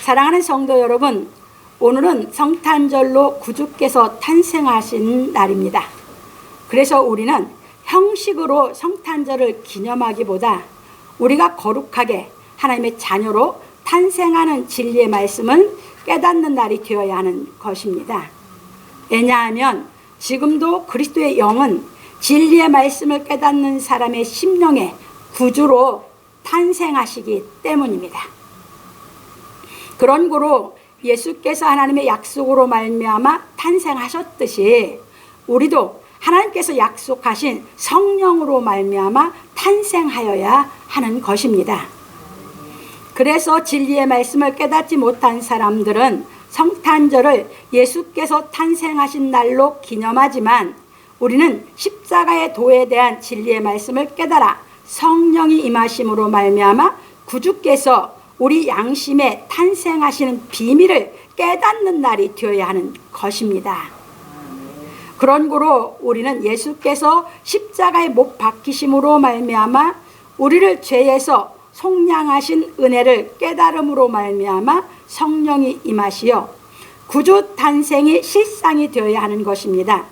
사랑하는 성도 여러분, 오늘은 성탄절로 구주께서 탄생하신 날입니다. 그래서 우리는 형식으로 성탄절을 기념하기보다 우리가 거룩하게 하나님의 자녀로 탄생하는 진리의 말씀을 깨닫는 날이 되어야 하는 것입니다. 왜냐하면 지금도 그리스도의 영은 진리의 말씀을 깨닫는 사람의 심령의 구주로 탄생하시기 때문입니다. 그런 고로 예수께서 하나님의 약속으로 말미암아 탄생하셨듯이 우리도 하나님께서 약속하신 성령으로 말미암아 탄생하여야 하는 것입니다. 그래서 진리의 말씀을 깨닫지 못한 사람들은 성탄절을 예수께서 탄생하신 날로 기념하지만 우리는 십자가의 도에 대한 진리의 말씀을 깨달아 성령이 임하심으로 말미암아 구주께서 우리 양심에 탄생하시는 비밀을 깨닫는 날이 되어야 하는 것입니다. 그런 고로 우리는 예수께서 십자가에 못 박히심으로 말미암아 우리를 죄에서 속량하신 은혜를 깨달음으로 말미암아 성령이 임하시어 구주 탄생이 실상이 되어야 하는 것입니다.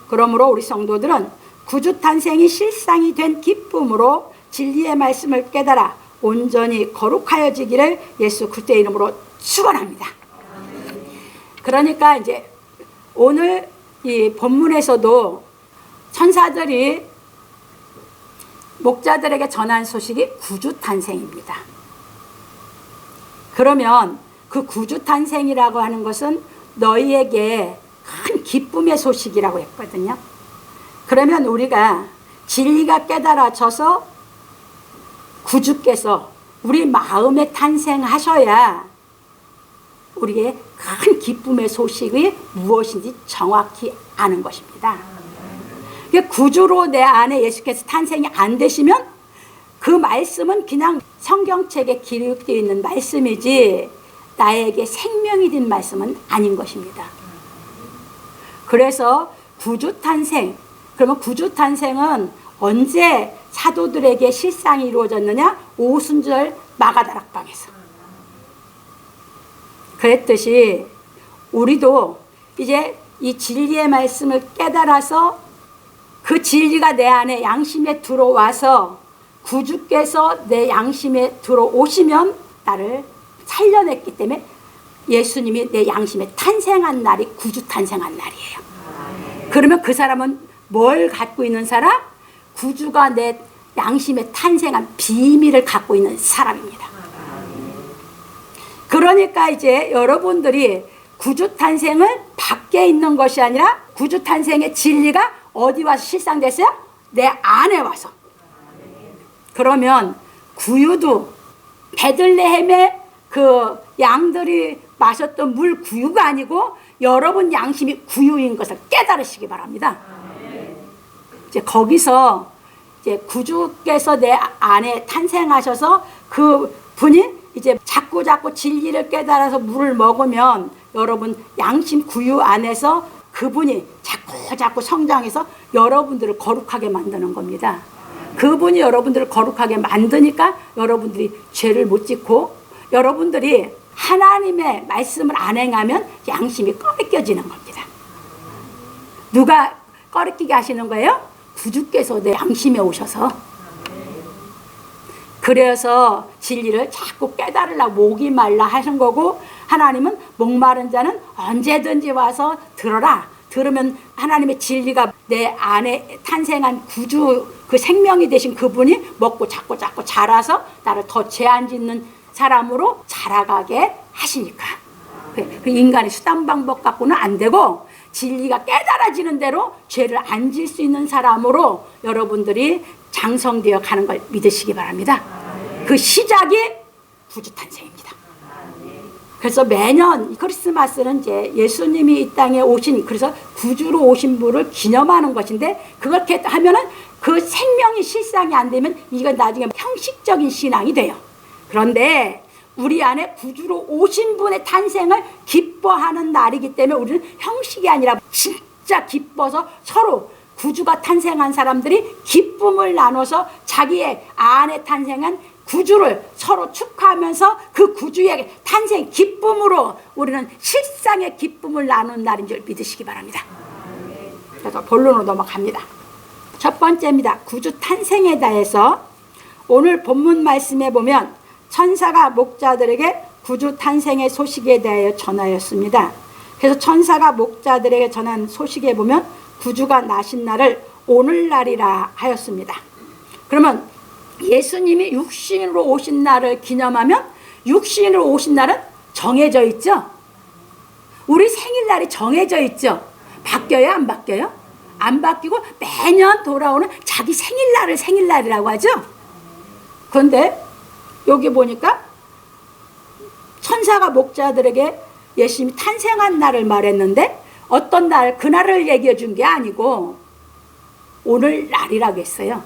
그러므로 우리 성도들은 구주 탄생이 실상이 된 기쁨으로 진리의 말씀을 깨달아 온전히 거룩하여지기를 예수 그리스도의 이름으로 축원합니다. 그러니까 이제 오늘 이 본문에서도 천사들이 목자들에게 전한 소식이 구주 탄생입니다. 그러면 그 구주 탄생이라고 하는 것은 너희에게 큰 기쁨의 소식이라고 했거든요. 그러면 우리가 진리가 깨달아져서 구주께서 우리 마음에 탄생하셔야 우리의 큰 기쁨의 소식이 무엇인지 정확히 아는 것입니다. 구주로 내 안에 예수께서 탄생이 안 되시면 그 말씀은 그냥 성경책에 기록되어 있는 말씀이지 나에게 생명이 된 말씀은 아닌 것입니다. 그래서 구주 탄생, 그러면 구주 탄생은 언제 사도들에게 실상이 이루어졌느냐? 오순절 마가다락방에서. 그랬듯이 우리도 이제 이 진리의 말씀을 깨달아서 그 진리가 내 안에 양심에 들어와서 구주께서 내 양심에 들어오시면 나를 살려냈기 때문에 예수님이 내 양심에 탄생한 날이 구주 탄생한 날이에요. 그러면 그 사람은 뭘 갖고 있는 사람? 구주가 내 양심에 탄생한 비밀을 갖고 있는 사람입니다. 그러니까 이제 여러분들이 구주 탄생은 밖에 있는 것이 아니라 구주 탄생의 진리가 어디 와서 실상됐어요? 내 안에 와서. 그러면 구유도 베들레헴의 그 양들이 마셨던 물 구유가 아니고 여러분 양심이 구유인 것을 깨달으시기 바랍니다. 이제 거기서 이제 구주께서 내 안에 탄생하셔서 그 분이 이제 자꾸 진리를 깨달아서 물을 먹으면 여러분 양심 구유 안에서 그분이 자꾸 성장해서 여러분들을 거룩하게 만드는 겁니다. 그분이 여러분들을 거룩하게 만드니까 여러분들이 죄를 못 짓고 여러분들이 하나님의 말씀을 안 행하면 양심이 꺼리껴지는 겁니다. 누가 꺼리끼게 하시는 거예요? 구주께서 내 양심에 오셔서. 그래서 진리를 자꾸 깨달으려고 목이 말라 하신 거고 하나님은 목마른 자는 언제든지 와서 들어라. 들으면 하나님의 진리가 내 안에 탄생한 구주 그 생명이 되신 그분이 먹고 자꾸 자라서 나를 더 죄 안 짓는 사람으로 자라가게 하시니까 그 인간의 수단 방법 갖고는 안 되고 진리가 깨달아지는 대로 죄를 안 질 수 있는 사람으로 여러분들이 장성되어 가는 걸 믿으시기 바랍니다. 그 시작이 구주 탄생입니다. 그래서 매년 크리스마스는 이제 예수님이 이 땅에 오신, 그래서 구주로 오신 분을 기념하는 것인데 그렇게 하면은 그 생명이 실상이 안 되면 이건 나중에 형식적인 신앙이 돼요. 그런데 우리 안에 구주로 오신 분의 탄생을 기뻐하는 날이기 때문에 우리는 형식이 아니라 진짜 기뻐서 서로 구주가 탄생한 사람들이 기쁨을 나눠서 자기의 안에 탄생한 구주를 서로 축하하면서 그 구주의 탄생 기쁨으로 우리는 실상의 기쁨을 나누는 날인 줄 믿으시기 바랍니다. 그래서 본론으로 넘어갑니다. 첫 번째입니다. 구주 탄생에 대해서 오늘 본문 말씀에 보면 천사가 목자들에게 구주 탄생의 소식에 대하여 전하였습니다. 그래서 천사가 목자들에게 전한 소식에 보면 구주가 나신 날을 오늘날이라 하였습니다. 그러면 예수님이 육신으로 오신 날을 기념하면 육신으로 오신 날은 정해져 있죠? 우리 생일날이 정해져 있죠? 바뀌어요? 안 바뀌어요? 안 바뀌고 매년 돌아오는 자기 생일날을 생일날이라고 하죠? 그런데 여기 보니까 천사가 목자들에게 예수님이 탄생한 날을 말했는데 어떤 날, 그날을 얘기해 준 게 아니고 오늘날이라고 했어요.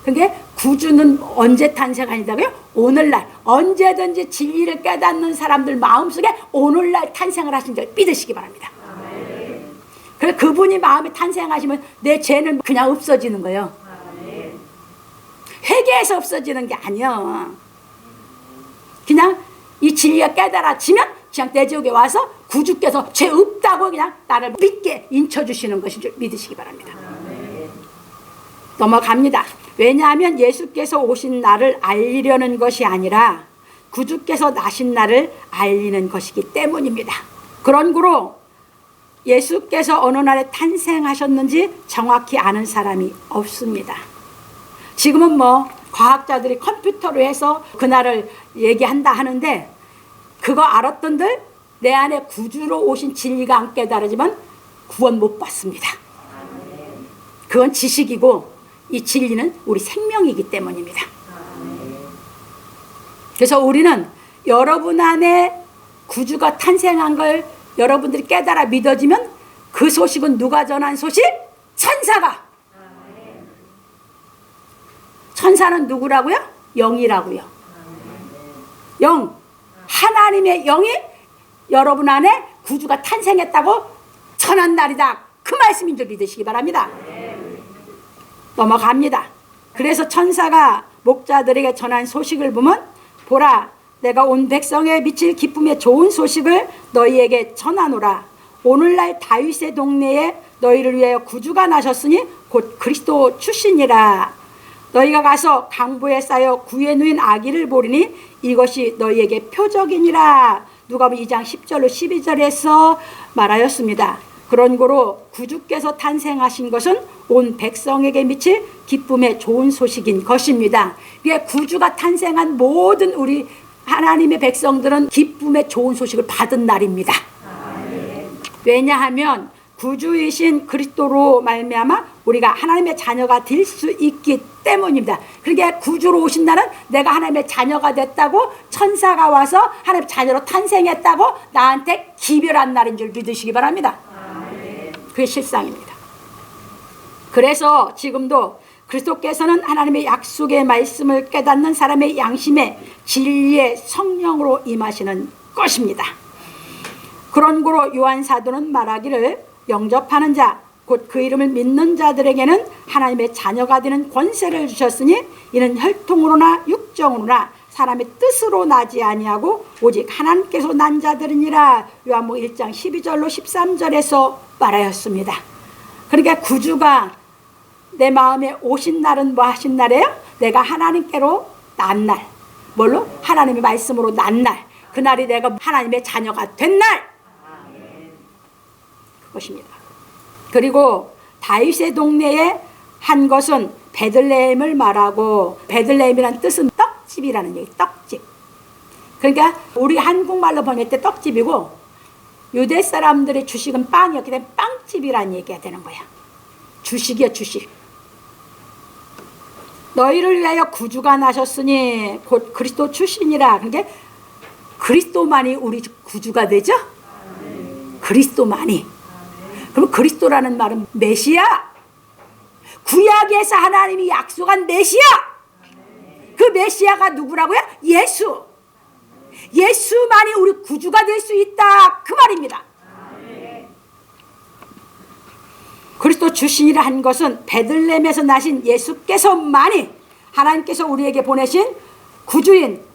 그게 구주는 언제 탄생하냐고요? 오늘날. 언제든지 진리를 깨닫는 사람들 마음속에 오늘날 탄생을 하신 줄 믿으시기 바랍니다. 그래서 그분이 마음에 탄생하시면 내 죄는 그냥 없어지는 거예요. 회개해서 없어지는 게 아니야. 그냥 이 진리가 깨달아지면 그냥 내 지옥에 와서 구주께서 죄 없다고 그냥 나를 믿게 인쳐주시는 것인 줄 믿으시기 바랍니다. 넘어갑니다. 왜냐하면 예수께서 오신 날을 알리려는 것이 아니라 구주께서 나신 날을 알리는 것이기 때문입니다. 그런 거로 예수께서 어느 날에 탄생하셨는지 정확히 아는 사람이 없습니다. 지금은 뭐 과학자들이 컴퓨터로 해서 그날을 얘기한다 하는데 그거 알았던들 내 안에 구주로 오신 진리가 안 깨달아지면 구원 못 받습니다. 그건 지식이고 이 진리는 우리 생명이기 때문입니다. 그래서 우리는 여러분 안에 구주가 탄생한 걸 여러분들이 깨달아 믿어지면 그 소식은 누가 전한 소식? 천사가. 천사는 누구라고요? 영이라고요. 영. 하나님의 영이 여러분 안에 구주가 탄생했다고 전한 날이다. 그 말씀인 줄 믿으시기 바랍니다. 넘어갑니다. 그래서 천사가 목자들에게 전한 소식을 보면 보라, 내가 온 백성에 미칠 기쁨의 좋은 소식을 너희에게 전하노라. 오늘날 다윗의 동네에 너희를 위하여 구주가 나셨으니 곧 그리스도 출신이라. 너희가 가서 강보에 쌓여 구에 누인 아기를 보리니 이것이 너희에게 표적이니라. 누가복음 2장 10절로 12절에서 말하였습니다. 그런 거로 구주께서 탄생하신 것은 온 백성에게 미칠 기쁨의 좋은 소식인 것입니다. 이게 구주가 탄생한 모든 우리 하나님의 백성들은 기쁨의 좋은 소식을 받은 날입니다. 왜냐하면 구주이신 그리스도로 말미암아 우리가 하나님의 자녀가 될 수 있기 때문입니다. 그러니까 구주로 오신 날은 내가 하나님의 자녀가 됐다고 천사가 와서 하나님의 자녀로 탄생했다고 나한테 기별한 날인 줄 믿으시기 바랍니다. 그게 실상입니다. 그래서 지금도 그리스도께서는 하나님의 약속의 말씀을 깨닫는 사람의 양심에 진리의 성령으로 임하시는 것입니다. 그런 고로 요한 사도는 말하기를 영접하는 자 곧 그 이름을 믿는 자들에게는 하나님의 자녀가 되는 권세를 주셨으니 이는 혈통으로나 육정으로나 사람의 뜻으로 나지 아니하고 오직 하나님께서 난 자들이니라. 요한복음 1장 12절로 13절에서 말하였습니다. 그러니까 구주가 내 마음에 오신 날은 뭐 하신 날이에요? 내가 하나님께로 난 날. 뭘로? 하나님의 말씀으로 난 날. 그날이 내가 하나님의 자녀가 된 날. 그것입니다. 그리고 다윗의 동네에 한 것은 베들레헴을 말하고 베들레헴이라는 뜻은 떡집이라는 얘기. 떡집. 그러니까 우리 한국말로 번역할 때 떡집이고 유대 사람들의 주식은 빵이었기 때문에 빵집이라는 얘기가 되는 거야. 주식이야, 주식. 너희를 위하여 구주가 나셨으니 곧 그리스도 출신이라. 그러니까 그리스도만이 우리 구주가 되죠? 그리스도만이. 그럼 그리스도라는 말은 메시아. 구약에서 하나님이 약속한 메시아. 그 메시아가 누구라고요? 예수. 예수만이 우리 구주가 될 수 있다. 그 말입니다. 그리스도 출신이라 한 것은 베들레헴에서 나신 예수께서만이 하나님께서 우리에게 보내신 구주인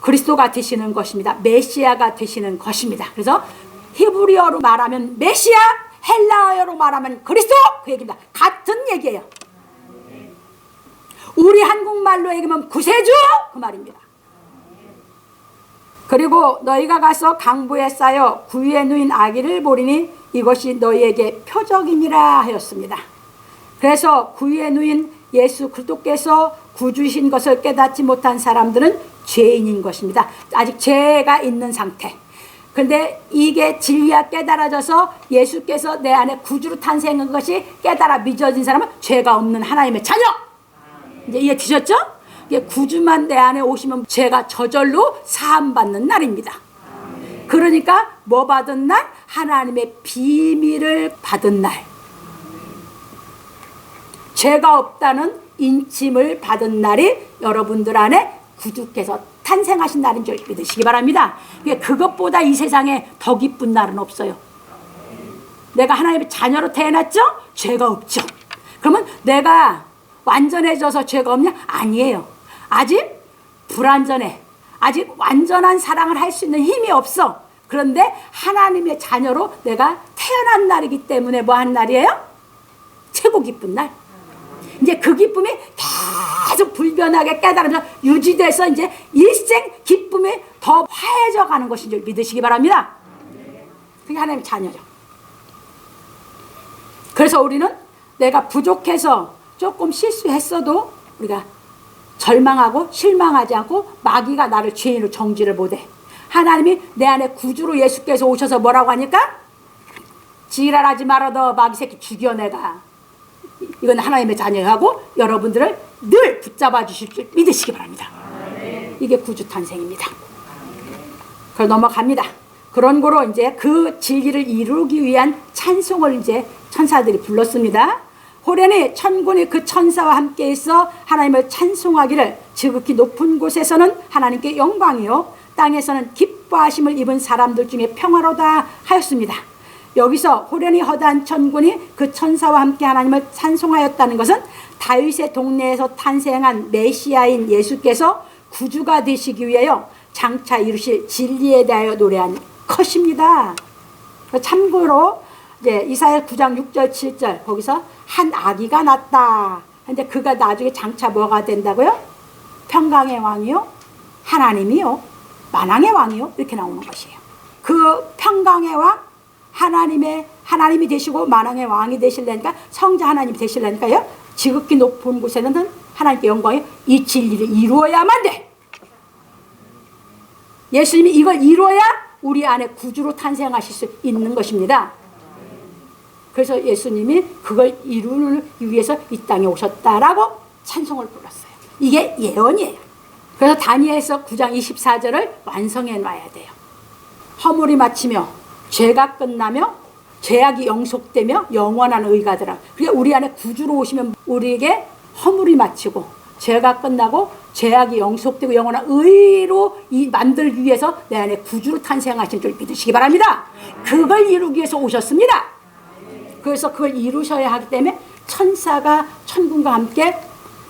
그리스도가 되시는 것입니다. 메시아가 되시는 것입니다. 그래서 히브리어로 말하면 메시아, 헬라어로 말하면 그리스도, 그 얘기입니다. 같은 얘기예요. 우리 한국말로 얘기하면 구세주, 그 말입니다. 그리고 너희가 가서 강부에 쌓여 구유에 누인 아기를 보리니 이것이 너희에게 표적이니라 하였습니다. 그래서 구유에 누인 예수 그리스도께서 구주신 것을 깨닫지 못한 사람들은 죄인인 것입니다. 아직 죄가 있는 상태. 근데 이게 진리가 깨달아져서 예수께서 내 안에 구주로 탄생한 것이 깨달아 믿어진 사람은 죄가 없는 하나님의 자녀. 이제 이해 되셨죠? 이게 구주만 내 안에 오시면 죄가 저절로 사함받는 날입니다. 그러니까 뭐 받은 날? 하나님의 비밀을 받은 날. 죄가 없다는 인침을 받은 날이 여러분들 안에 구주께서 탄생하신 날인 줄 믿으시기 바랍니다. 그것보다 이 세상에 더 기쁜 날은 없어요. 내가 하나님의 자녀로 태어났죠? 죄가 없죠. 그러면 내가 완전해져서 죄가 없냐? 아니에요. 아직 불완전해. 아직 완전한 사랑을 할 수 있는 힘이 없어. 그런데 하나님의 자녀로 내가 태어난 날이기 때문에 뭐 한 날이에요? 최고 기쁜 날. 이제 그 기쁨이 계속 불변하게 깨달으면서 유지돼서 이제 일생 기쁨이 더 화해져 가는 것인 줄 믿으시기 바랍니다. 그게 하나님의 자녀죠. 그래서 우리는 내가 부족해서 조금 실수했어도 우리가 절망하고 실망하지 않고 마귀가 나를 죄인으로 정지를 못해. 하나님이 내 안에 구주로 예수께서 오셔서 뭐라고 하니까? 지랄하지 말아 너 마귀 새끼 죽여 내가. 이건 하나님의 자녀하고 여러분들을 늘 붙잡아 주실 줄 믿으시기 바랍니다. 이게 구주 탄생입니다. 그걸 넘어갑니다. 그런 거로 이제 그 진리를 이루기 위한 찬송을 이제 천사들이 불렀습니다. 호련히 천군이 그 천사와 함께 있어 하나님을 찬송하기를 지극히 높은 곳에서는 하나님께 영광이요 땅에서는 기뻐하심을 입은 사람들 중에 평화로다 하였습니다. 여기서 호련히 허다한 천군이 그 천사와 함께 하나님을 찬송하였다는 것은 다윗의 동네에서 탄생한 메시아인 예수께서 구주가 되시기 위하여 장차 이루실 진리에 대하여 노래한 것입니다. 참고로 이제 이사야 9장 6절 7절 거기서 한 아기가 났다. 근데 그가 나중에 장차 뭐가 된다고요? 평강의 왕이요, 하나님이요, 만왕의 왕이요 이렇게 나오는 것이에요. 그 평강의 왕 하나님이 되시고 만왕의 왕이 되시려니까 성자 하나님이 되시려니까요. 지극히 높은 곳에는 하나님께 영광이 이 진리를 이루어야만 돼. 예수님이 이걸 이루어야 우리 안에 구주로 탄생하실 수 있는 것입니다. 그래서 예수님이 그걸 이루기 위해서 이 땅에 오셨다라고 찬송을 불렀어요. 이게 예언이에요. 그래서 다니엘서 9장 24절을 완성해 놔야 돼요. 허물이 마치며 죄가 끝나며 죄악이 영속되며 영원한 의가 되라. 그러니까 우리 안에 구주로 오시면 우리에게 허물이 마치고 죄가 끝나고 죄악이 영속되고 영원한 의로 만들기 위해서 내 안에 구주로 탄생하신 줄 믿으시기 바랍니다. 그걸 이루기 위해서 오셨습니다. 그래서 그걸 이루셔야 하기 때문에 천사가 천군과 함께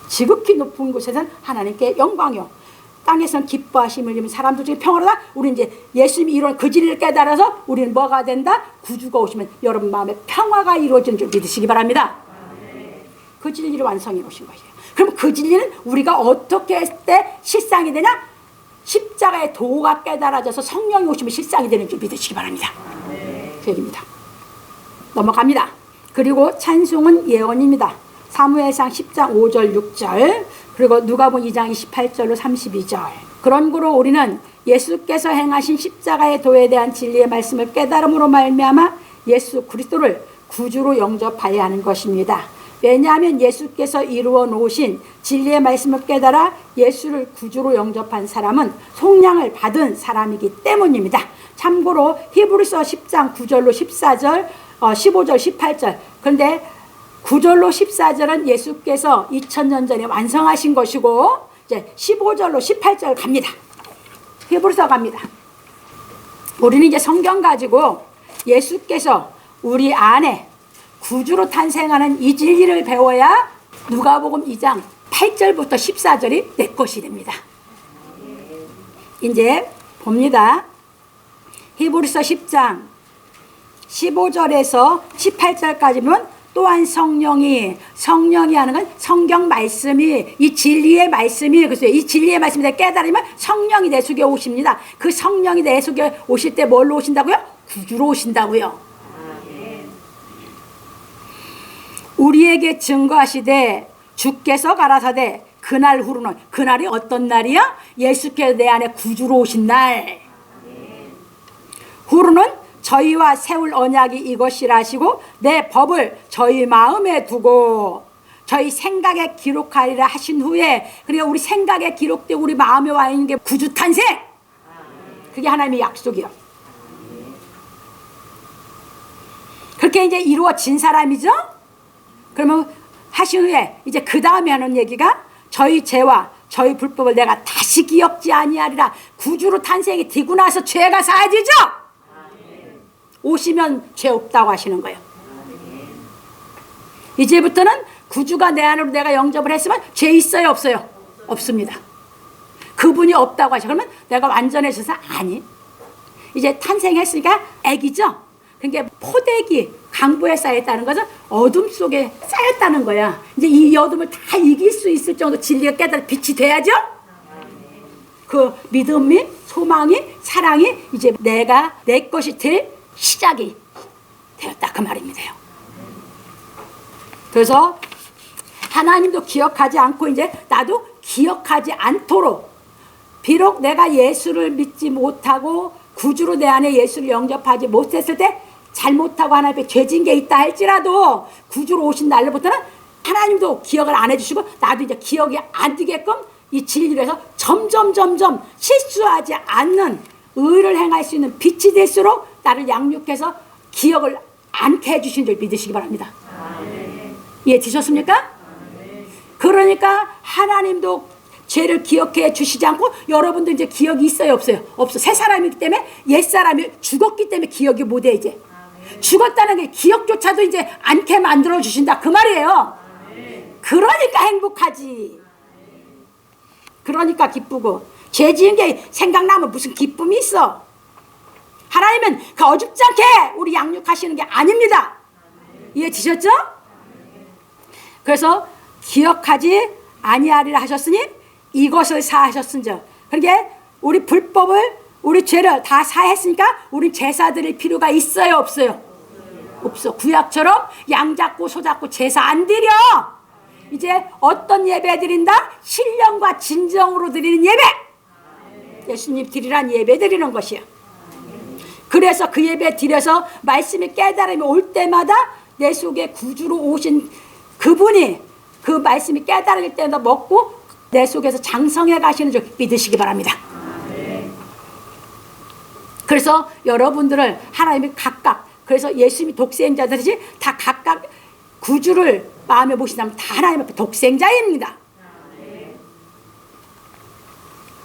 지극히 높은 곳에서는 하나님께 영광이요 땅에서는 기뻐하심을 입은 사람들 중에 평화로다. 우리 이제 예수님이 이룬 그 진리를 깨달아서 우리는 뭐가 된다? 구주가 오시면 여러분 마음에 평화가 이루어지는 줄 믿으시기 바랍니다. 그 진리를 완성해 놓으신 것이에요. 그럼 그 진리는 우리가 어떻게 했을 때 실상이 되냐? 십자가의 도가 깨달아져서 성령이 오시면 실상이 되는 줄 믿으시기 바랍니다. 그 얘기입니다. 넘어갑니다. 그리고 찬송은 예언입니다. 사무엘상 10장 5절 6절 그리고 누가복음 2장 28절로 32절. 그런 거로 우리는 예수께서 행하신 십자가의 도에 대한 진리의 말씀을 깨달음으로 말미암아 예수 그리스도를 구주로 영접하여야 하는 것입니다. 왜냐하면 예수께서 이루어 놓으신 진리의 말씀을 깨달아 예수를 구주로 영접한 사람은 속량을 받은 사람이기 때문입니다. 참고로 히브리서 10장 9절로 14절 15절 18절 그런데 9절로 14절은 예수께서 2000년 전에 완성하신 것이고 이제 15절로 18절 갑니다. 히브리서 갑니다. 우리는 이제 성경 가지고 예수께서 우리 안에 구주로 탄생하는 이 진리를 배워야 누가복음 2장 8절부터 14절이 내 것이 됩니다. 이제 봅니다. 히브리서 10장 15절에서 18절까지 보면 또한 성령이 하는 건 성경 말씀이 이 진리의 말씀이 그래서 이 진리의 말씀에 대해 깨달으면 성령이 내 속에 오십니다. 그 성령이 내 속에 오실 때 뭘로 오신다고요? 구주로 오신다고요. 우리에게 증거하시되 주께서 가라사대 그날 후로는, 그날이 어떤 날이야? 예수께서 내 안에 구주로 오신 날. 후로는 저희와 세울 언약이 이것이라 하시고 내 법을 저희 마음에 두고 저희 생각에 기록하리라 하신 후에, 그러니까 우리 생각에 기록되고 우리 마음에 와 있는 게 구주 탄생. 그게 하나님의 약속이요. 그렇게 이제 이루어진 사람이죠. 그러면 하신 후에 이제 그 다음에 하는 얘기가 저희 죄와 저희 불법을 내가 다시 기억지 아니하리라. 구주로 탄생이 되고 나서 죄가 사라지죠. 오시면 죄 없다고 하시는 거예요. 이제부터는 구주가 내 안으로 내가 영접을 했으면 죄 있어요 없어요? 없습니다. 그분이 없다고 하셔. 그러면 내가 완전해져서 아니, 이제 탄생했으니까 애기죠. 그러니까 포대기 강보에 쌓였다는 것은 어둠 속에 쌓였다는 거야. 이제 이 어둠을 다 이길 수 있을 정도 진리가 깨달아 빛이 돼야죠. 그 믿음이, 소망이, 사랑이 이제 내가 내 것이 될 시작이 되었다 그 말입니다. 그래서 하나님도 기억하지 않고 이제 나도 기억하지 않도록, 비록 내가 예수를 믿지 못하고 구주로 내 안에 예수를 영접하지 못했을 때 잘못하고 하나님 앞에 죄진 게 있다 할지라도 구주로 오신 날로부터는 하나님도 기억을 안 해주시고 나도 이제 기억이 안 되게끔 이 진리를 해서 점점 실수하지 않는 의를 행할 수 있는 빛이 될수록 나를 양육해서 기억을 않게 해주신 줄 믿으시기 바랍니다. 이해되셨습니까? 그러니까 하나님도 죄를 기억해 주시지 않고 여러분도 이제 기억이 있어요 없어요? 없어. 새 사람이기 때문에 옛사람이 죽었기 때문에 기억이 못해. 이제 죽었다는 게 기억조차도 이제 않게 만들어 주신다 그 말이에요. 그러니까 행복하지. 그러니까 기쁘고, 죄 지은 게 생각나면 무슨 기쁨이 있어. 하나님은 그 어줍지 않게 우리 양육하시는 게 아닙니다. 이해지셨죠? 그래서 기억하지 아니하리라 하셨으니 이것을 사하셨은즉, 그러니까 우리 불법을, 우리 죄를 다 사했으니까 우리 제사 드릴 필요가 있어요 없어요? 없어. 구약처럼 양 잡고 소 잡고 제사 안 드려. 이제 어떤 예배 드린다? 신령과 진정으로 드리는 예배. 예수님 드리란 예배 드리는 것이야. 그래서 그 예배 드려서 말씀이 깨달음이 올 때마다 내 속에 구주로 오신 그분이 그 말씀이 깨달을 때마다 먹고 내 속에서 장성해 가시는 줄 믿으시기 바랍니다. 그래서 여러분들을 하나님이 각각, 그래서 예수님이 독생자들이지 다 각각 구주를 마음에 모신다면 다 하나님 앞에 독생자입니다.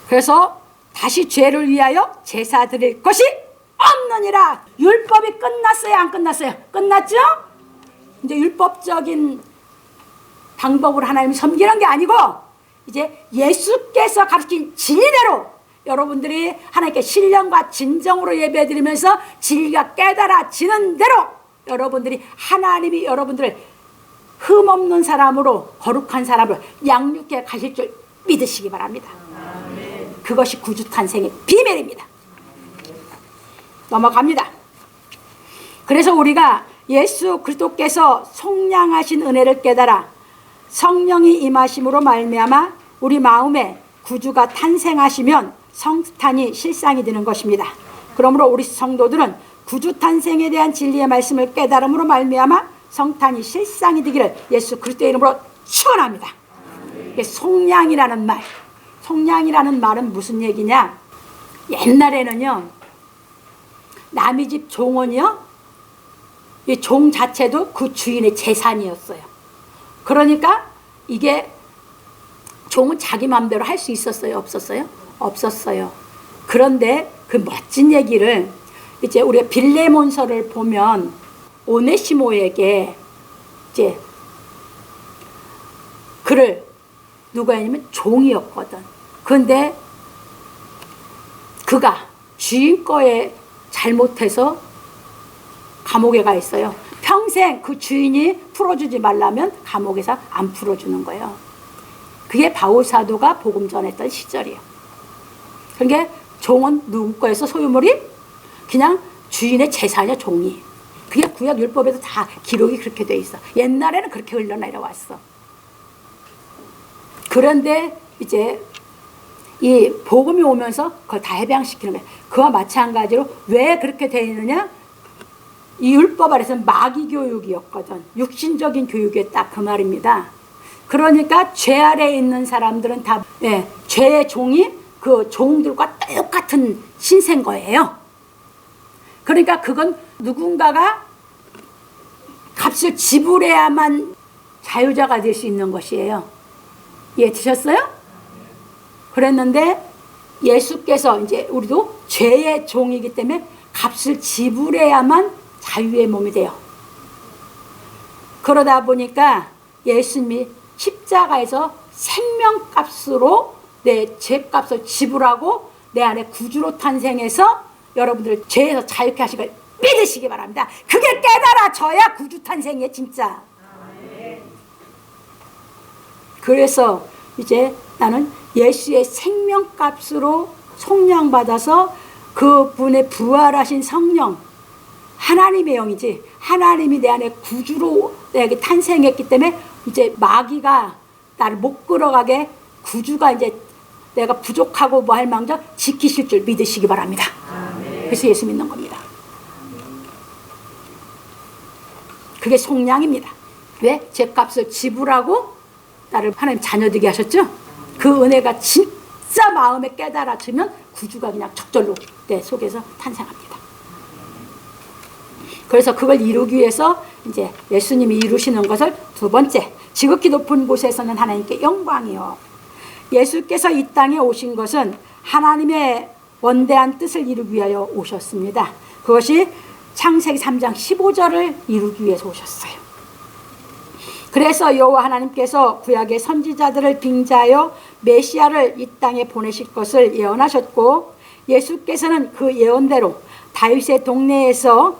그래서 다시 죄를 위하여 제사 드릴 것이 없느니라. 율법이 끝났어요 안 끝났어요? 끝났죠? 이제 율법적인 방법으로 하나님을 섬기는 게 아니고 이제 예수께서 가르친 진리대로 여러분들이 하나님께 신령과 진정으로 예배드리면서 진리가 깨달아지는 대로 여러분들이 하나님이 여러분들을 흠없는 사람으로, 거룩한 사람으로 양육해 가실 줄 믿으시기 바랍니다. 그것이 구주 탄생의 비밀입니다. 넘어갑니다. 그래서 우리가 예수 그리스도께서 속량하신 은혜를 깨달아 성령이 임하심으로 말미암아 우리 마음에 구주가 탄생하시면 성탄이 실상이 되는 것입니다. 그러므로 우리 성도들은 구주 탄생에 대한 진리의 말씀을 깨달음으로 말미암아 성탄이 실상이 되기를 예수 그리스도의 이름으로 축원합니다. 이게 속량이라는 말, 속량이라는 말은 무슨 얘기냐? 옛날에는요, 남의 집 종은요, 이 종 자체도 그 주인의 재산이었어요. 그러니까 이게 종은 자기 마음대로 할 수 있었어요, 없었어요? 없었어요. 그런데 그 멋진 얘기를 이제 우리가 빌레몬서를 보면 오네시모에게 이제 그를 누구였냐면 종이었거든. 그런데 그가 주인 거에 잘못해서 감옥에 가 있어요. 평생 그 주인이 풀어주지 말라면 감옥에서 안 풀어주는 거예요. 그게 바울 사도가 복음 전했던 시절이에요. 그러니까 종은 누구 거에서 소유물이? 그냥 주인의 재산이야, 종이. 그게 구약 율법에도 다 기록이 그렇게 돼 있어. 옛날에는 그렇게 흘러내려왔어. 그런데 이제 이 복음이 오면서 그걸 다 해방시키는 거예요. 그와 마찬가지로 왜 그렇게 돼 있느냐? 이 율법 아래서는 마귀 교육이었거든. 육신적인 교육이었다, 그 말입니다. 그러니까 죄 아래에 있는 사람들은 다 죄의 종이 그 종들과 똑같은 신세인 거예요. 그러니까 그건 누군가가 값을 지불해야만 자유자가 될 수 있는 것이에요. 이해 되셨어요? 그랬는데 예수께서 이제 우리도 죄의 종이기 때문에 값을 지불해야만 자유의 몸이 돼요. 그러다 보니까 예수님이 십자가에서 생명값으로 내 죄값을 지불하고 내 안에 구주로 탄생해서 여러분들을 죄에서 자유케 하신 걸 믿으시기 바랍니다. 그게 깨달아져야 구주 탄생이에요, 진짜. 그래서 이제 나는 예수의 생명값으로 속량받아서 그분의 부활하신 성령, 하나님의 영이지, 하나님이 내 안에 구주로 내게 탄생했기 때문에 이제 마귀가 나를 못 끌어가게 구주가 이제 내가 부족하고 뭐 할 망정 지키실 줄 믿으시기 바랍니다. 그래서 예수 믿는 겁니다. 그게 속량입니다. 왜? 죄값을 지불하고 나를 하나님 자녀 되게 하셨죠? 그 은혜가 진짜 마음에 깨달아지면 구주가 그냥 적절로 내 속에서 탄생합니다. 그래서 그걸 이루기 위해서 이제 예수님이 이루시는 것을 두 번째, 지극히 높은 곳에서는 하나님께 영광이요. 예수께서 이 땅에 오신 것은 하나님의 원대한 뜻을 이루기 위하여 오셨습니다. 그것이 창세기 3장 15절을 이루기 위해서 오셨어요. 그래서 여호와 하나님께서 구약의 선지자들을 빙자하여 메시아를 이 땅에 보내실 것을 예언하셨고, 예수께서는 그 예언대로 다윗의 동네에서,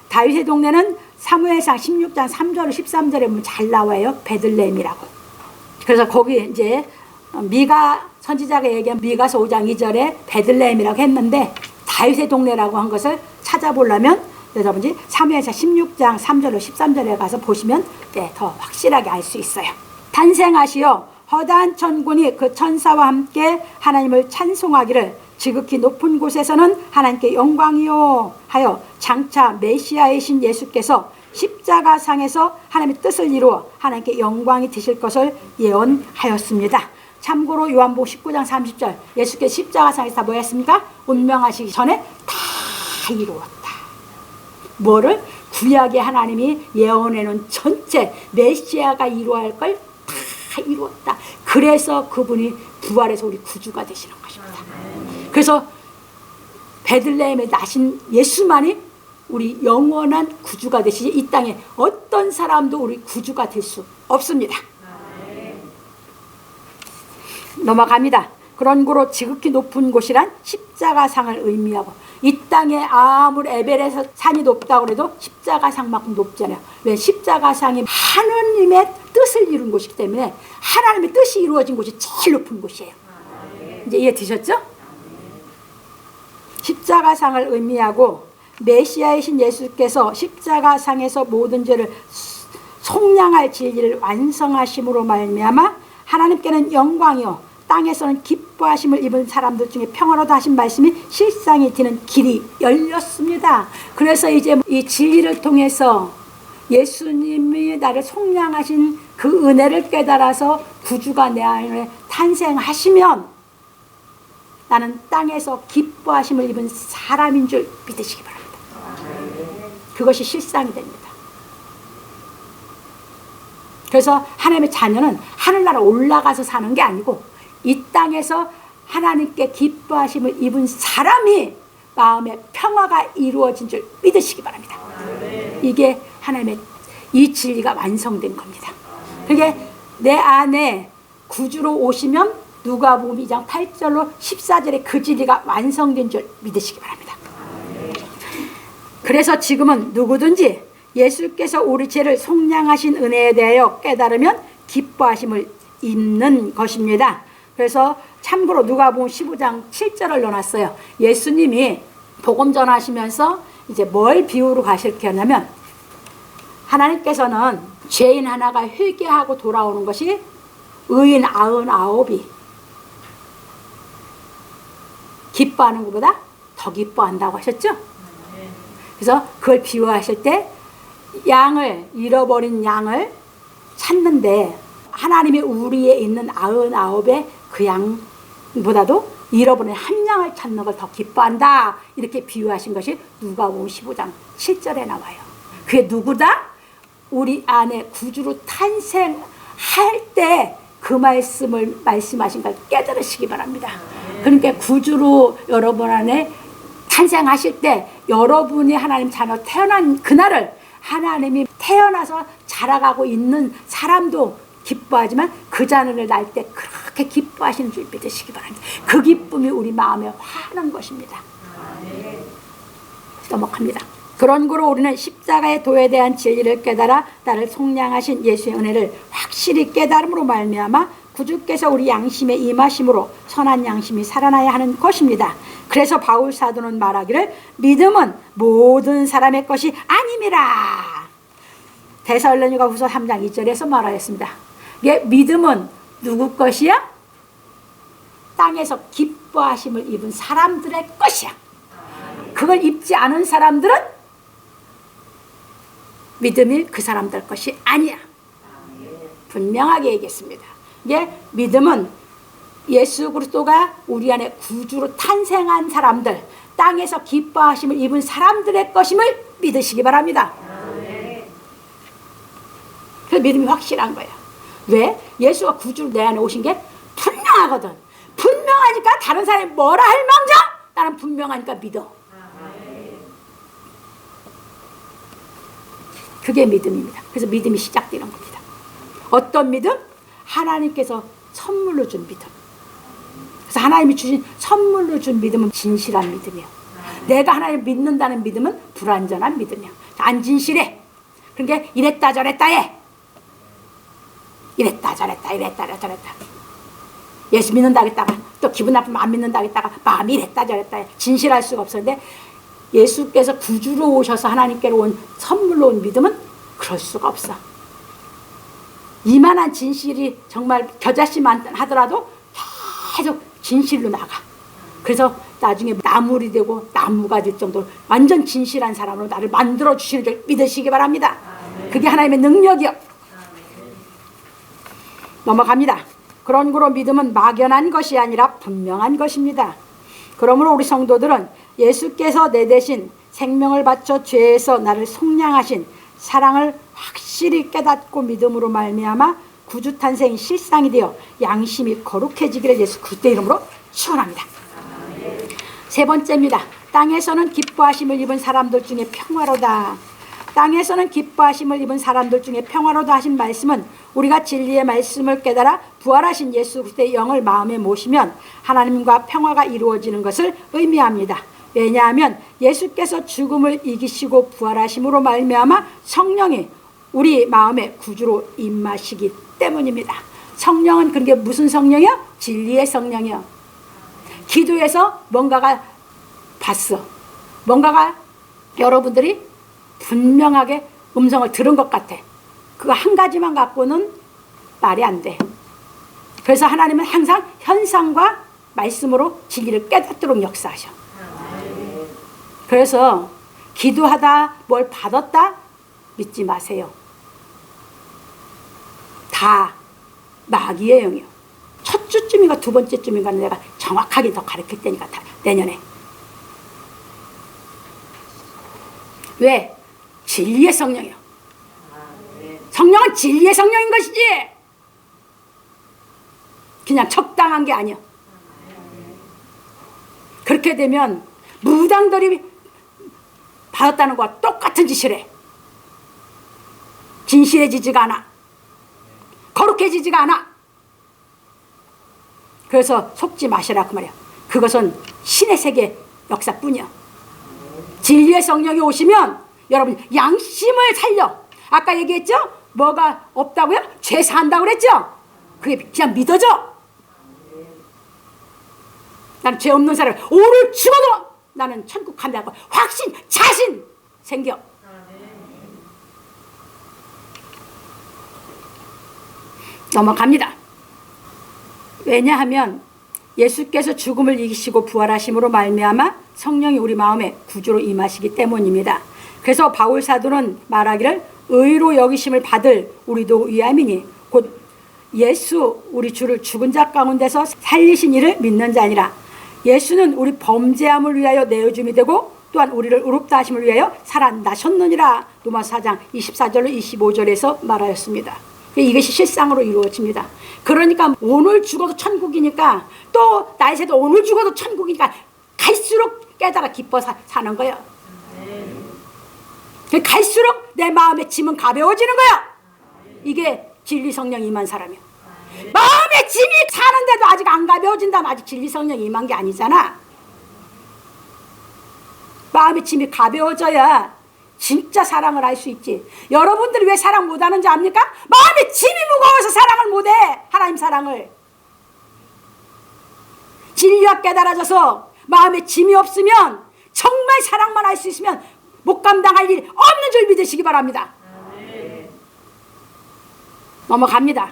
다윗의 동네는 사무엘상 16장 3절 13절에 보면 잘 나와요. 베들레헴이라고. 그래서 거기 이제 미가 선지자가 얘기한 미가서 5장 2절에 베들레헴이라고 했는데, 다윗의 동네라고 한 것을 찾아보려면 여러분이 사무엘상 16장 3절로 13절에 가서 보시면 더 확실하게 알 수 있어요. 탄생하시어 허다한 천군이 그 천사와 함께 하나님을 찬송하기를 지극히 높은 곳에서는 하나님께 영광이요 하여 장차 메시아이신 예수께서 십자가상에서 하나님의 뜻을 이루어 하나님께 영광이 되실 것을 예언하였습니다. 참고로 요한복음 19장 30절 예수께서 십자가상에서 다 뭐 했습니까? 운명하시기 전에 다 이루었다. 뭐를? 구약의 하나님이 예언해놓은 전체 메시아가 이루어야 할 걸 다 이루었다. 그래서 그분이 부활해서 우리 구주가 되시는 것입니다. 그래서 베들레헴에 나신 예수만이 우리 영원한 구주가 되시지 이 땅에 어떤 사람도 우리 구주가 될 수 없습니다. 넘어갑니다. 그런 고로 지극히 높은 곳이란 십자가상을 의미하고, 이 땅에 아무리 에베레스트 산이 높다고 해도 십자가상만큼 높지 않아요. 왜? 십자가상이 하느님의 뜻을 이룬 곳이기 때문에 하나님의 뜻이 이루어진 곳이 제일 높은 곳이에요. 이제 이해 되셨죠? 십자가상을 의미하고, 메시아이신 예수께서 십자가상에서 모든 죄를 속량할 진리를 완성하심으로 말미암아 하나님께는 영광이요 땅에서는 기뻐하심을 입은 사람들 중에 평화로다 하신 말씀이 실상이 되는 길이 열렸습니다. 그래서 이제 이 진리를 통해서 예수님이 나를 속량하신 그 은혜를 깨달아서 구주가 내 안에 탄생하시면 나는 땅에서 기뻐하심을 입은 사람인 줄 믿으시기 바랍니다. 그것이 실상이 됩니다. 그래서 하나님의 자녀는 하늘나라 올라가서 사는 게 아니고 이 땅에서 하나님께 기뻐하심을 입은 사람이 마음의 평화가 이루어진 줄 믿으시기 바랍니다. 이게 하나님의 이 진리가 완성된 겁니다. 그게 내 안에 구주로 오시면 누가복음 2장 8절로 14절에 그 진리가 완성된 줄 믿으시기 바랍니다. 그래서 지금은 누구든지 예수께서 우리 죄를 속량하신 은혜에 대하여 깨달으면 기뻐하심을 입는 것입니다. 그래서 참고로 누가복음 15장 7절을 넣어놨어요. 예수님이 복음 전하시면서 이제 뭘 비유로 가르쳤냐면, 하나님께서는 죄인 하나가 회개하고 돌아오는 것이 의인 99이 기뻐하는 것보다 더 기뻐한다고 하셨죠? 그래서 그걸 비유하실 때 잃어버린 양을 찾는데, 하나님이 우리에 있는 99의 그 양보다도 잃어버린 한 양을 찾는 걸 더 기뻐한다, 이렇게 비유하신 것이 누가복음 15장 7절에 나와요. 그게 누구다? 우리 안에 구주로 탄생할 때 그 말씀을 말씀하신 걸 깨달으시기 바랍니다. 그러니까 구주로 여러분 안에 탄생하실 때, 여러분이 하나님 자녀 태어난 그날을 하나님이 태어나서 자라가고 있는 사람도 기뻐하지만 그 자녀를 낳을 때 그렇게 기뻐하시는 줄 믿으시기 바랍니다. 그 기쁨이 우리 마음에 화하는 것입니다. 넘어갑니다. 그런 거로 우리는 십자가의 도에 대한 진리를 깨달아 나를 속량하신 예수의 은혜를 확실히 깨달음으로 말미암아 구주께서 우리 양심에 임하심으로 선한 양심이 살아나야 하는 것입니다. 그래서 바울 사도는 말하기를 믿음은 모든 사람의 것이 아님이라. 데살로니가후서 3장 2절에서 말하였습니다. 이게 믿음은 누구 것이야? 땅에서 기뻐하심을 입은 사람들의 것이야. 그걸 입지 않은 사람들은 믿음이 그 사람들 것이 아니야. 분명하게 얘기했습니다. 이게 믿음은 예수 그리스도가 우리 안에 구주로 탄생한 사람들, 땅에서 기뻐하심을 입은 사람들의 것임을 믿으시기 바랍니다. 그 믿음이 확실한 거예요. 왜? 예수가 구주로 내 안에 오신 게 분명하거든. 분명하니까 다른 사람이 뭐라 할 망정 나는 분명하니까 믿어. 그게 믿음입니다. 그래서 믿음이 시작되는 겁니다. 어떤 믿음? 하나님께서 선물로 준 믿음. 그래서 하나님이 주신 선물로 준 믿음은 진실한 믿음이에요. 내가 하나님을 믿는다는 믿음은 불완전한 믿음이에요. 안 진실해. 그러니까 이랬다 저랬다 해. 이랬다 저랬다 예수 믿는다 했다가 또 기분 나쁘면 안 믿는다 했다가 마음이 이랬다 저랬다 해. 진실할 수가 없었는데, 예수께서 구주로 오셔서 하나님께로 온 선물로 온 믿음은 그럴 수가 없어. 이만한 진실이 정말 겨자씨만 하더라도 계속 진실로 나가. 그래서 나중에 나물이 되고 나무가 될 정도로 완전 진실한 사람으로 나를 만들어 주시는 줄 믿으시기 바랍니다. 그게 하나님의 능력이요. 넘어갑니다. 그런 거로 믿음은 막연한 것이 아니라 분명한 것입니다. 그러므로 우리 성도들은 예수께서 내 대신 생명을 바쳐 죄에서 나를 속량하신 사랑을 확실히 깨닫고 믿음으로 말미암아 구주 탄생이 실상이 되어 양심이 거룩해지기를 예수 그리스도의 이름으로 축원합니다. 세 번째입니다. 땅에서는 기뻐하심을 입은 사람들 중에 평화로다. 땅에서는 기뻐하심을 입은 사람들 중에 평화로다 하신 말씀은 우리가 진리의 말씀을 깨달아 부활하신 예수 그리스도의 영을 마음에 모시면 하나님과 평화가 이루어지는 것을 의미합니다. 왜냐하면 예수께서 죽음을 이기시고 부활하심으로 말미암아 성령이 우리 마음에 구주로 임하시기 때문입니다. 성령은 그게 무슨 성령이요? 진리의 성령이요. 기도에서 뭔가가 봤어. 뭔가가 여러분들이 분명하게 음성을 들은 것 같아. 그거 한 가지만 갖고는 말이 안 돼. 그래서 하나님은 항상 현상과 말씀으로 진리를 깨닫도록 역사하셔. 그래서 기도하다 뭘 받았다 믿지 마세요. 다 마귀의 영이요. 첫 주쯤인가 두 번째쯤인가 내가 정확하게 더 가르칠 테니까 다 내년에. 왜? 진리의 성령이요. 성령은 진리의 성령인 것이지 그냥 적당한 게 아니요. 그렇게 되면 무당들이 받았다는 것과 똑같은 짓을 해. 진실해지지가 않아. 거룩해지지가 않아. 그래서 속지 마시라 그 말이야. 그것은 신의 세계 역사뿐이야. 진리의 성령이 오시면 여러분 양심을 살려. 아까 얘기했죠? 뭐가 없다고요? 죄 사한다고 그랬죠? 그게 그냥 믿어져. 나는 죄 없는 사람, 오늘 죽어도 나는 천국 간다고 확신, 자신 생겨. 넘어갑니다. 왜냐하면 예수께서 죽음을 이기시고 부활하심으로 말미암아 성령이 우리 마음에 구주로 임하시기 때문입니다. 그래서 바울 사도는 말하기를 의로 여기심을 받을 우리도 위함이니 곧 예수 우리 주를 죽은 자 가운데서 살리신 이를 믿는 자니라. 예수는 우리 범죄함을 위하여 내어줌이 되고 또한 우리를 의롭다 하심을 위하여 살아나셨느니라. 로마서 4장 24절로 25절에서 말하였습니다. 이것이 실상으로 이루어집니다. 그러니까 오늘 죽어도 천국이니까 또 나이 새도 오늘 죽어도 천국이니까 갈수록 깨달아 기뻐 사는 거예요. 갈수록 내 마음의 짐은 가벼워지는 거야. 이게 진리 성령 임한 사람이야. 마음의 짐이 사는데도 아직 안 가벼워진다면 아직 진리 성령 임한 게 아니잖아. 마음의 짐이 가벼워져야 진짜 사랑을 할 수 있지. 여러분들이 왜 사랑 못하는지 압니까? 마음의 짐이 무거워서 사랑을 못해. 하나님 사랑을. 진리가 깨달아져서 마음에 짐이 없으면 정말 사랑만 할 수 있으면 못 감당할 일 없는 줄 믿으시기 바랍니다. 넘어갑니다.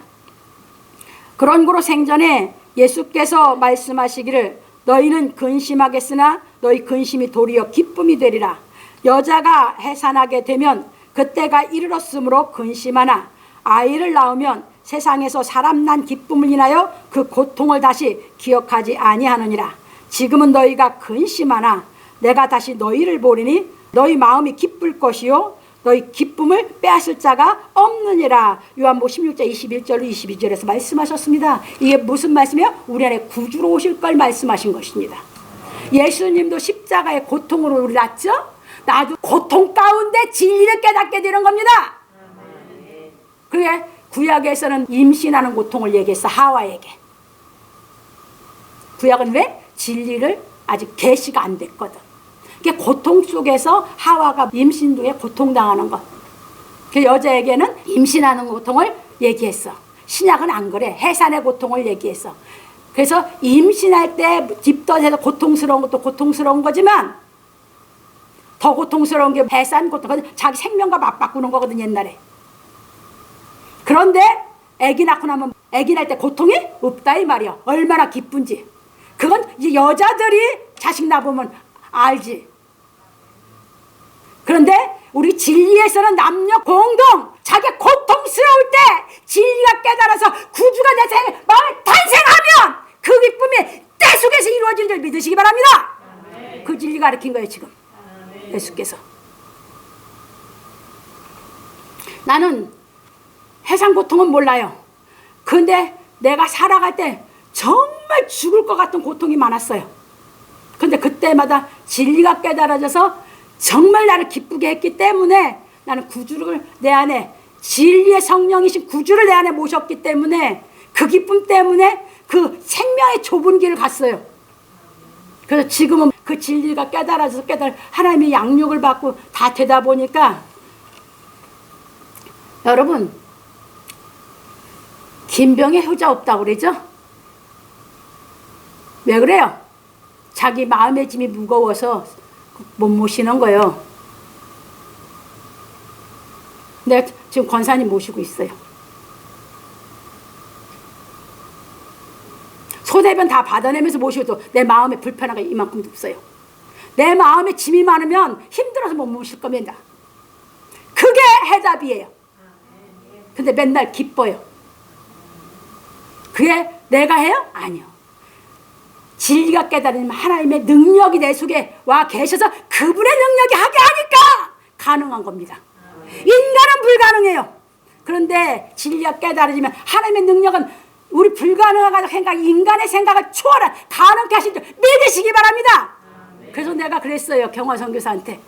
그런 고로 생전에 예수께서 말씀하시기를 너희는 근심하겠으나 너희 근심이 도리어 기쁨이 되리라. 여자가 해산하게 되면 그때가 이르렀으므로 근심하나 아이를 낳으면 세상에서 사람 난 기쁨을 인하여 그 고통을 다시 기억하지 아니하느니라. 지금은 너희가 근심하나 내가 다시 너희를 보리니 너희 마음이 기쁠 것이요 너희 기쁨을 빼앗을 자가 없느니라. 요한복음 16장 21절로 22절에서 말씀하셨습니다. 이게 무슨 말씀이에요? 우리 안에 구주로 오실 걸 말씀하신 것입니다. 예수님도 십자가의 고통으로 우리 낳죠? 나도 고통 가운데 진리를 깨닫게 되는 겁니다. 그게 구약에서는 임신하는 고통을 얘기했어. 하와에게. 구약은 왜? 진리를 아직 계시가 안 됐거든. 그게 고통 속에서 하와가 임신 후에 고통당하는 것. 그 여자에게는 임신하는 고통을 얘기했어. 신약은 안 그래. 해산의 고통을 얘기했어. 그래서 임신할 때 집덧에서 고통스러운 것도 고통스러운 거지만 더 고통스러운 게 해산 고통, 자기 생명과 맞바꾸는 거거든 옛날에. 그런데 아기 낳고 나면 아기 낳을 때 고통이 없다 이 말이야. 얼마나 기쁜지. 그건 이제 여자들이 자식 낳으면 알지. 그런데 우리 진리에서는 남녀 공동 자기 고통스러울 때 진리가 깨달아서 구주가 내 마음에 탄생하면 그 기쁨이 때 속에서 이루어질 줄 믿으시기 바랍니다. 그 진리가 가르친 거예요 지금. 예수께서. 나는 해상 고통은 몰라요. 근데 내가 살아갈 때 정말 죽을 것 같은 고통이 많았어요. 근데 그때마다 진리가 깨달아져서 정말 나를 기쁘게 했기 때문에 나는 구주를 내 안에 진리의 성령이신 구주를 내 안에 모셨기 때문에 그 기쁨 때문에 그 생명의 좁은 길을 갔어요. 그래서 지금은 그 진리가 깨달아져서 하나님의 양육을 받고 다 되다 보니까 여러분 김병에 효자 없다고 그러죠? 왜 그래요? 자기 마음의 짐이 무거워서 못 모시는 거예요. 내가 지금 권사님 모시고 있어요. 소대변 다 받아내면서 모시고도 내 마음에 불편한 게 이만큼도 없어요. 내 마음에 짐이 많으면 힘들어서 못 모실 겁니다. 그게 해답이에요. 근데 맨날 기뻐요. 그게 내가 해요? 아니요. 진리가 깨달으면 하나님의 능력이 내 속에 와 계셔서 그분의 능력이 하게 하니까 가능한 겁니다. 인간은 불가능해요. 그런데 진리가 깨달아지면 하나님의 능력은 우리 불가능한 생각, 인간의 생각을 초월한 가능케 하신 줄 믿으시기 바랍니다. 그래서 내가 그랬어요. 경화 선교사한테.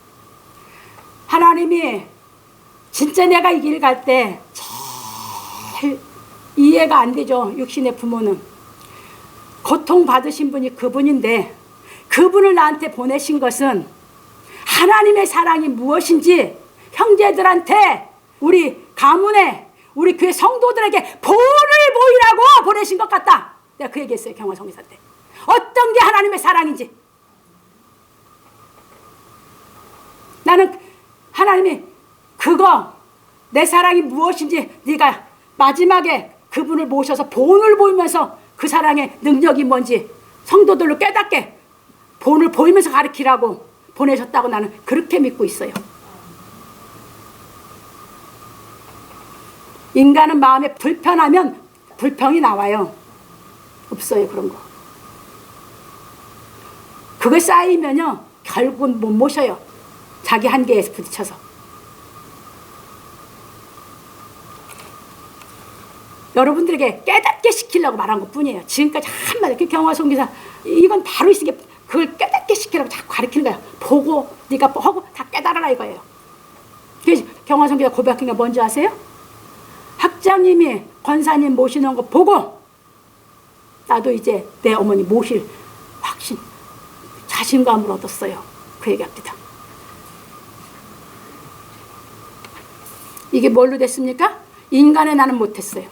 하나님이 진짜 내가 이 길 갈 때 제일 이해가 안 되죠. 육신의 부모는. 고통받으신 분이 그분인데 그분을 나한테 보내신 것은 하나님의 사랑이 무엇인지 형제들한테, 우리 가문에, 우리 교회 성도들에게 본을 보이라고 보내신 것 같다. 내가 그 얘기했어요. 경화성기사 때. 어떤 게 하나님의 사랑인지. 나는 하나님이 그거 내 사랑이 무엇인지 네가 마지막에 그분을 모셔서 본을 보이면서 그 사랑의 능력이 뭔지 성도들로 깨닫게 본을 보이면서 가르치라고 보내셨다고 나는 그렇게 믿고 있어요. 인간은 마음에 불편하면 불평이 나와요. 없어요, 그런 거. 그거 쌓이면요 결국은 못 모셔요. 자기 한계에 부딪혀서. 여러분들에게 깨닫게 시키려고 말한 것 뿐이에요. 지금까지 한마디, 그 경화성기사 이건 바로 있으니까 그걸 깨닫게 시키려고 자꾸 가르치는 거야. 보고 네가 하고 다 깨달아라 이거예요. 그래서 경화성기사 고백한 게 뭔지 아세요? 학장님이 권사님 모시는 거 보고 나도 이제 내 어머니 모실 확신, 자신감을 얻었어요. 그 얘기합니다. 이게 뭘로 됐습니까? 인간의 나는 못했어요.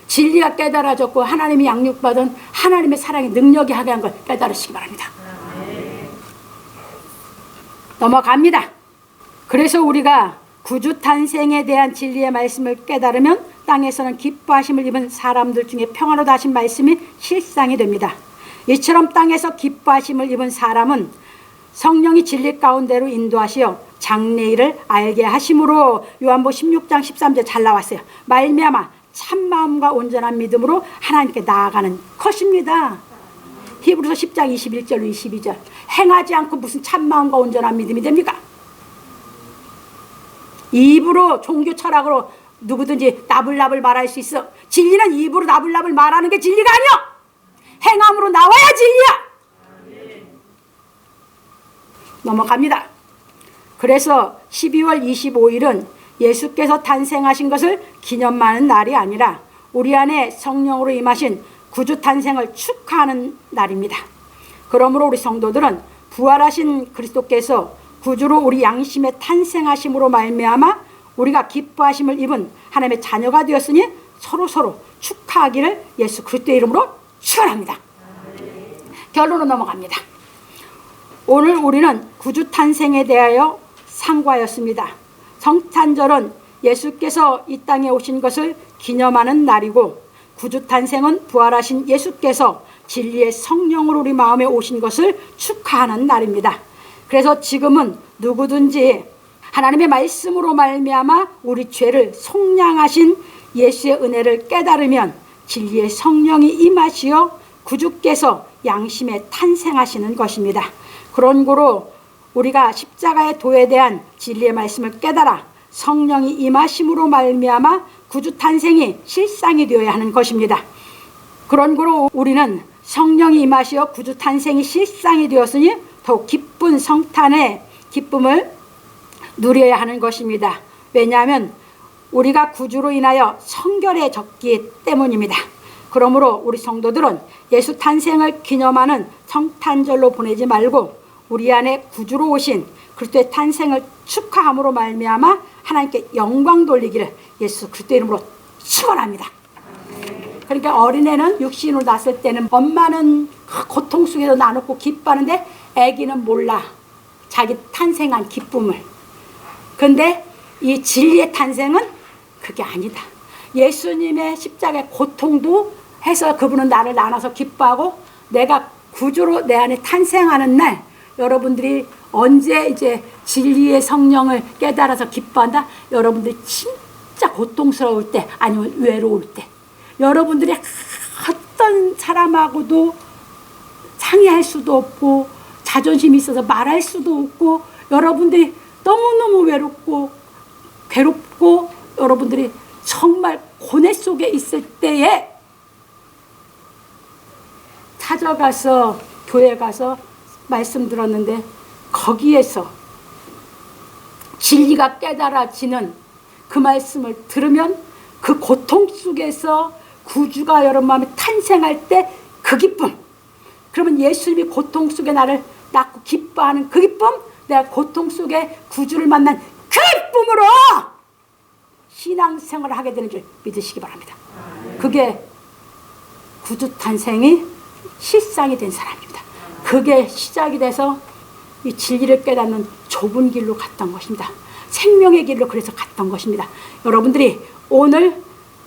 진리가 깨달아졌고 하나님이 양육받은 하나님의 사랑의 능력이 하게 한 걸 깨달으시기 바랍니다. 넘어갑니다. 그래서 우리가 구주 탄생에 대한 진리의 말씀을 깨달으면 땅에서는 기뻐하심을 입은 사람들 중에 평화로다 하신 말씀이 실상이 됩니다. 이처럼 땅에서 기뻐하심을 입은 사람은 성령이 진리 가운데로 인도하시어 장래일을 알게 하심으로 요한복음 16장 13절 잘 나왔어요. 말미암아 참마음과 온전한 믿음으로 하나님께 나아가는 것입니다. 히브리서 10장 21절로 22절. 행하지 않고 무슨 참마음과 온전한 믿음이 됩니까? 입으로 종교 철학으로 누구든지 나불나불 말할 수 있어. 진리는 입으로 나불나불 말하는 게 진리가 아니야. 행함으로 나와야 진리야. 넘어갑니다. 그래서 12월 25일은 예수께서 탄생하신 것을 기념하는 날이 아니라 우리 안에 성령으로 임하신 구주 탄생을 축하하는 날입니다. 그러므로 우리 성도들은 부활하신 그리스도께서 구주로 우리 양심에 탄생하심으로 말미암아 우리가 기뻐하심을 입은 하나님의 자녀가 되었으니 서로 축하하기를 예수 그리스도의 이름으로 축원합니다. 결론으로 넘어갑니다. 오늘 우리는 구주 탄생에 대하여 상고하였습니다. 성탄절은 예수께서 이 땅에 오신 것을 기념하는 날이고 구주 탄생은 부활하신 예수께서 진리의 성령으로 우리 마음에 오신 것을 축하하는 날입니다. 그래서 지금은 누구든지 하나님의 말씀으로 말미암아 우리 죄를 속량하신 예수의 은혜를 깨달으면 진리의 성령이 임하시어 구주께서 양심에 탄생하시는 것입니다. 그런 고로 우리가 십자가의 도에 대한 진리의 말씀을 깨달아 성령이 임하심으로 말미암아 구주 탄생이 실상이 되어야 하는 것입니다. 그런 고로 우리는 성령이 임하시어 구주 탄생이 실상이 되었으니 더욱 기쁜 성탄의 기쁨을 누려야 하는 것입니다. 왜냐하면 우리가 구주로 인하여 성결해졌기 때문입니다. 그러므로 우리 성도들은 예수 탄생을 기념하는 성탄절로 보내지 말고 우리 안에 구주로 오신 그리스도의 탄생을 축하함으로 말미암아 하나님께 영광 돌리기를 예수 그리스도의 이름으로 축원합니다. 그러니까 어린애는 육신으로 났을 때는 엄마는 고통 속에서 나누고 기뻐하는데 아기는 몰라 자기 탄생한 기쁨을. 근데 이 진리의 탄생은 그게 아니다. 예수님의 십자가의 고통도 해서 그분은 나를 나눠서 기뻐하고 내가 구주로 내 안에 탄생하는 날 여러분들이 언제 이제 진리의 성령을 깨달아서 기뻐한다? 여러분들이 진짜 고통스러울 때 아니면 외로울 때 여러분들이 어떤 사람하고도 상의할 수도 없고 자존심이 있어서 말할 수도 없고 여러분들이 너무너무 외롭고 괴롭고 여러분들이 정말 고뇌 속에 있을 때에 찾아가서 교회 가서 말씀 들었는데 거기에서 진리가 깨달아지는 그 말씀을 들으면 그 고통 속에서 구주가 여러분 마음에 탄생할 때 그 그 기쁨. 그러면 예수님이 고통 속에 나를 낳고 기뻐하는 그 기쁨, 내가 고통 속에 구주를 만난 그 기쁨으로 신앙생활을 하게 되는 줄 믿으시기 바랍니다. 그게 구주 탄생이 실상이 된 사람입니다. 그게 시작이 돼서 이 진리를 깨닫는 좁은 길로 갔던 것입니다. 생명의 길로 그래서 갔던 것입니다. 여러분들이 오늘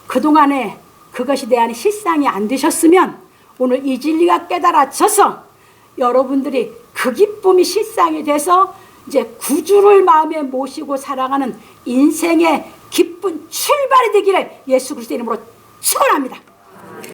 그동안에 그것이 내 안에 실상이 안 되셨으면 오늘 이 진리가 깨달아져서 여러분들이 그 기쁨이 실상이 돼서 이제 구주를 마음에 모시고 살아가는 인생의 기쁜 출발이 되기를 예수 그리스도 이름으로 축원합니다.